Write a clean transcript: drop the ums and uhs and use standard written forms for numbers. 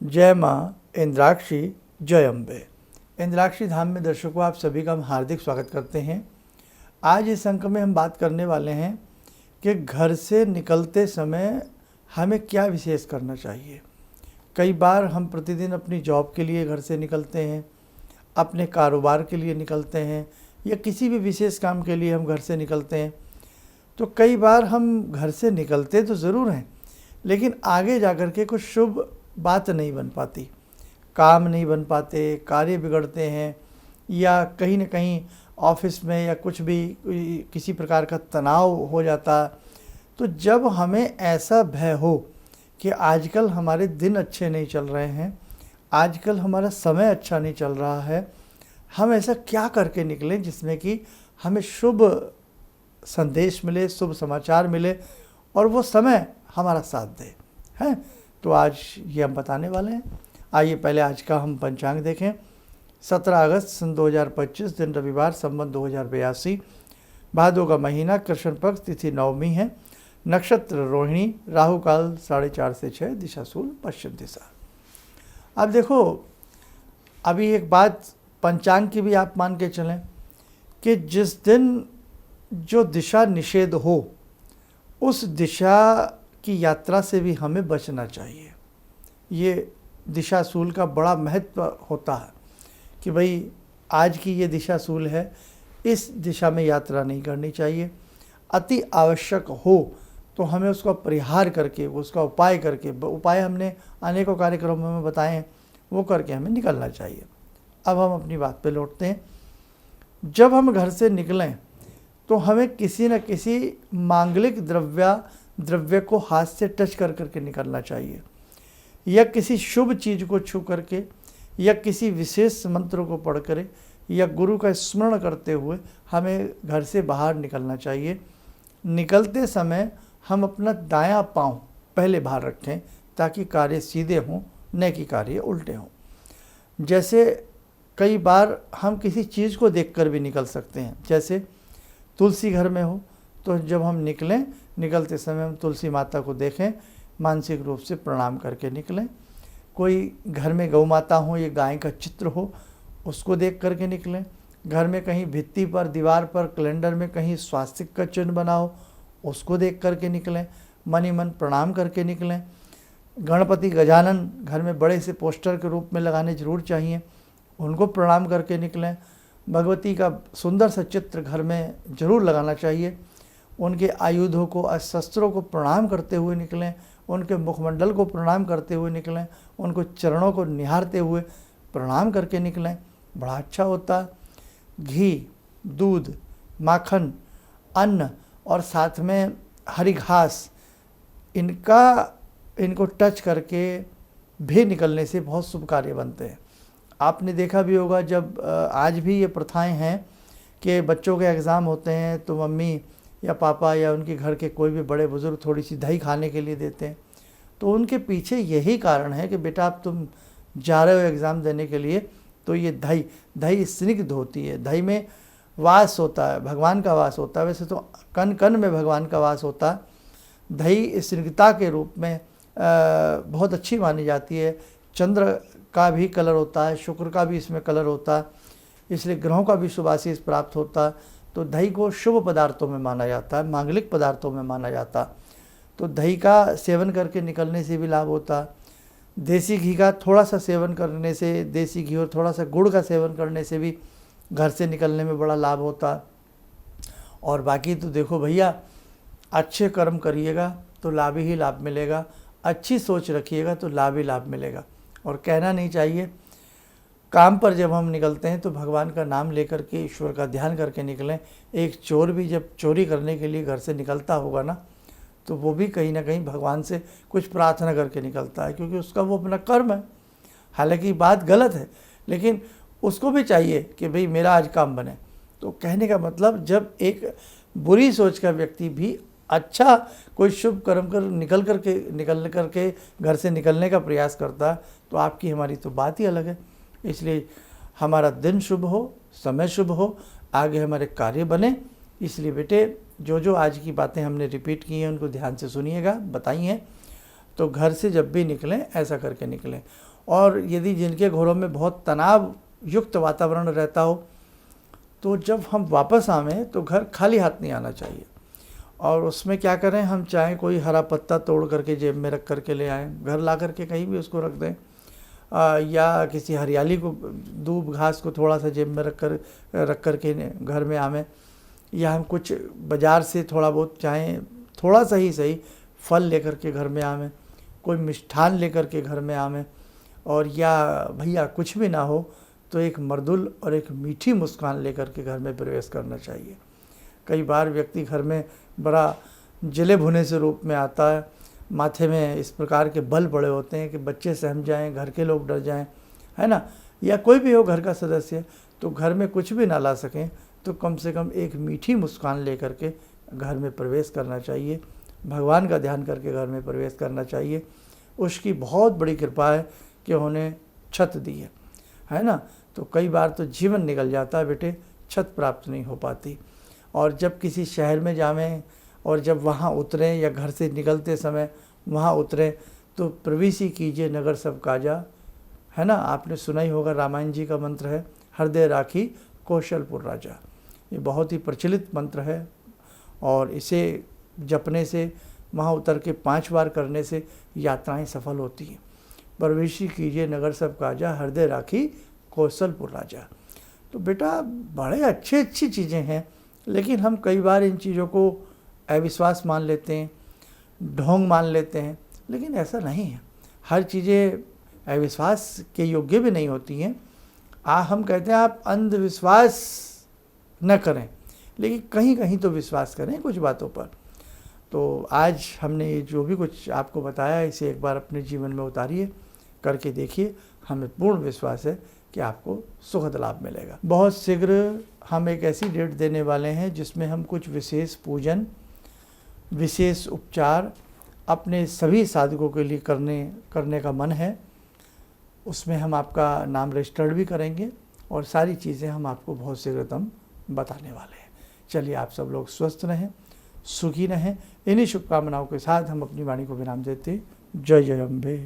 जय माँ इंद्राक्षी, जय अम्बे। इंद्राक्षी धाम में दर्शकों, आप सभी का हम हार्दिक स्वागत करते हैं। आज इस अंक में हम बात करने वाले हैं कि घर से निकलते समय हमें क्या विशेष करना चाहिए। कई बार हम प्रतिदिन अपनी जॉब के लिए घर से निकलते हैं, अपने कारोबार के लिए निकलते हैं, या किसी भी विशेष काम के लिए हम घर से निकलते हैं। तो कई बार हम घर से निकलते तो ज़रूर हैं, लेकिन आगे जाकर के कुछ शुभ बात नहीं बन पाती, काम नहीं बन पाते, कार्य बिगड़ते हैं, या कहीं ना कहीं ऑफिस में या कुछ भी किसी प्रकार का तनाव हो जाता। तो जब हमें ऐसा भय हो कि आजकल हमारे दिन अच्छे नहीं चल रहे हैं, आजकल हमारा समय अच्छा नहीं चल रहा है, हम ऐसा क्या करके निकलें जिसमें कि हमें शुभ संदेश मिले, शुभ समाचार मिले और वो समय हमारा साथ दे, हैं। तो आज ये हम बताने वाले हैं। आइए पहले आज का हम पंचांग देखें। 17 अगस्त सन 2025, दिन रविवार, संवत 2082, भादों का महीना, कृष्ण पक्ष, तिथि नवमी है, नक्षत्र रोहिणी, राहु काल 4:30 से 6, दिशा शूल पश्चिम दिशा। अब देखो, अभी एक बात पंचांग की भी आप मान के चलें कि जिस दिन जो दिशा निषेध हो, उस दिशा की यात्रा से भी हमें बचना चाहिए। ये दिशा शूल का बड़ा महत्व होता है कि भाई आज की ये दिशा शूल है, इस दिशा में यात्रा नहीं करनी चाहिए। अति आवश्यक हो तो हमें उसका परिहार करके, उसका उपाय करके, उपाय हमने अनेकों कार्यक्रमों में बताए हैं, वो करके हमें निकलना चाहिए। अब हम अपनी बात पे लौटते हैं। जब हम घर से निकलें तो हमें किसी न किसी मांगलिक द्रव्य को हाथ से टच कर करके निकलना चाहिए, या किसी शुभ चीज़ को छू करके, या किसी विशेष मंत्र को पढ़ कर, या गुरु का स्मरण करते हुए हमें घर से बाहर निकलना चाहिए। निकलते समय हम अपना दायां पांव पहले बाहर रखें ताकि कार्य सीधे हों, न कि कार्य उल्टे हों। जैसे कई बार हम किसी चीज़ को देखकर भी निकल सकते हैं, जैसे तुलसी घर में हो तो जब हम निकलते समय हम तुलसी माता को देखें, मानसिक रूप से प्रणाम करके निकलें। कोई घर में गौ माता हो या गाय का चित्र हो, उसको देख करके निकलें। घर में कहीं भित्ति पर, दीवार पर, कैलेंडर में कहीं स्वास्तिक का चिन्ह बना हो, उसको देख करके निकलें। मन ही मन प्रणाम करके निकलें। गणपति गजानन घर में बड़े से पोस्टर के रूप में लगाने जरूर चाहिए, उनको प्रणाम करके निकलें। भगवती का सुंदर सा चित्र घर में जरूर लगाना चाहिए। उनके आयुधों को, शस्त्रों को प्रणाम करते हुए निकलें, उनके मुखमंडल को प्रणाम करते हुए निकलें, उनको चरणों को निहारते हुए प्रणाम करके निकलें, बड़ा अच्छा होता है। घी, दूध, माखन, अन्न और साथ में हरी घास, इनको टच करके भी निकलने से बहुत शुभ कार्य बनते हैं। आपने देखा भी होगा, जब आज भी ये प्रथाएं हैं कि बच्चों के एग्ज़ाम होते हैं तो मम्मी या पापा या उनके घर के कोई भी बड़े बुज़ुर्ग थोड़ी सी दही खाने के लिए देते हैं। तो उनके पीछे यही कारण है कि बेटा अब तुम जा रहे हो एग्ज़ाम देने के लिए, तो ये दही स्निग्ध होती है, दही में वास होता है, भगवान का वास होता है। वैसे तो कण कण में भगवान का वास होता है। दही स्निग्धता के रूप में बहुत अच्छी मानी जाती है। चंद्र का भी कलर होता है, शुक्र का भी इसमें कलर होता है, इसलिए ग्रहों का भी शुभ आशीष प्राप्त होता है। तो दही को शुभ पदार्थों में माना जाता है, मांगलिक पदार्थों में माना जाता है। तो दही का सेवन करके निकलने से भी लाभ होता है। देसी घी का थोड़ा सा सेवन करने से, देसी घी और थोड़ा सा गुड़ का सेवन करने से भी घर से निकलने में बड़ा लाभ होता है। और बाकी तो देखो भैया, अच्छे कर्म करिएगा तो लाभ ही लाभ मिलेगा, अच्छी सोच रखिएगा तो लाभ ही लाभ मिलेगा। और कहना नहीं चाहिए, काम पर जब हम निकलते हैं तो भगवान का नाम लेकर के, ईश्वर का ध्यान करके निकलें। एक चोर भी जब चोरी करने के लिए घर से निकलता होगा ना, तो वो भी कहीं ना कहीं भगवान से कुछ प्रार्थना करके निकलता है, क्योंकि उसका वो अपना कर्म है। हालांकि बात गलत है, लेकिन उसको भी चाहिए कि भाई मेरा आज काम बने। तो कहने का मतलब, जब एक बुरी सोच का व्यक्ति भी अच्छा कोई शुभ कर्म कर निकल करके घर से निकलने का प्रयास करता है, तो आपकी हमारी तो बात ही अलग है। इसलिए हमारा दिन शुभ हो, समय शुभ हो, आगे हमारे कार्य बने। इसलिए बेटे, जो आज की बातें हमने रिपीट की हैं उनको ध्यान से सुनिएगा, बताई हैं। तो घर से जब भी निकलें ऐसा करके निकलें। और यदि जिनके घरों में बहुत तनाव युक्त वातावरण रहता हो, तो जब हम वापस आवें तो घर खाली हाथ नहीं आना चाहिए। और उसमें क्या करें, हम चाहें कोई हरा पत्ता तोड़ करके जेब में रख करके ले आएँ, घर ला करके कहीं भी उसको रख दें, या किसी हरियाली को, दूब घास को थोड़ा सा जेब में रख कर के घर में आवें, या हम कुछ बाज़ार से थोड़ा बहुत चाहें थोड़ा सा ही सही फल लेकर के घर में आवें, कोई मिष्ठान लेकर के घर में आवें, और या भैया कुछ भी ना हो तो एक मर्दुल और एक मीठी मुस्कान लेकर के घर में प्रवेश करना चाहिए। कई बार व्यक्ति घर में बड़ा जले भुने से रूप में आता है, माथे में इस प्रकार के बल पड़े होते हैं कि बच्चे सहम जाएं, घर के लोग डर जाएं, है ना, या कोई भी हो घर का सदस्य, तो घर में कुछ भी ना ला सकें तो कम से कम एक मीठी मुस्कान लेकर के घर में प्रवेश करना चाहिए। भगवान का ध्यान करके घर में प्रवेश करना चाहिए। उसकी बहुत बड़ी कृपा है कि उन्हें छत दी है ना। तो कई बार तो जीवन निकल जाता है बेटे, छत प्राप्त नहीं हो पाती। और जब किसी शहर में जावें और जब वहाँ उतरें या घर से निकलते समय वहाँ उतरें तो प्रवेशी कीजिए नगर सब काजा, है ना। आपने सुना ही होगा, रामायण जी का मंत्र है, हृदय राखी कौशलपुर राजा। ये बहुत ही प्रचलित मंत्र है और इसे जपने से, वहाँ उतर के 5 बार करने से यात्राएं सफल होती हैं। प्रवेशी कीजिए नगर सब काजा, हृदय राखी कौशलपुर राजा। तो बेटा बड़े अच्छी चीज़ें हैं, लेकिन हम कई बार इन चीज़ों को अविश्वास मान लेते हैं, ढोंग मान लेते हैं, लेकिन ऐसा नहीं है। हर चीज़ें अविश्वास के योग्य भी नहीं होती हैं। हम कहते हैं आप अंधविश्वास न करें, लेकिन कहीं कहीं तो विश्वास करें कुछ बातों पर। तो आज हमने ये जो भी कुछ आपको बताया, इसे एक बार अपने जीवन में उतारिए, करके देखिए, हमें पूर्ण विश्वास है कि आपको सुखद लाभ मिलेगा। बहुत शीघ्र हम एक ऐसी डेट देने वाले हैं जिसमें हम कुछ विशेष पूजन, विशेष उपचार अपने सभी साधकों के लिए करने का मन है। उसमें हम आपका नाम रजिस्टर्ड भी करेंगे और सारी चीज़ें हम आपको बहुत शीघ्रतम बताने वाले हैं। चलिए, आप सब लोग स्वस्थ रहें, सुखी रहें। इन्हीं शुभकामनाओं के साथ हम अपनी वाणी को विराम देते। जय जय अम्बे।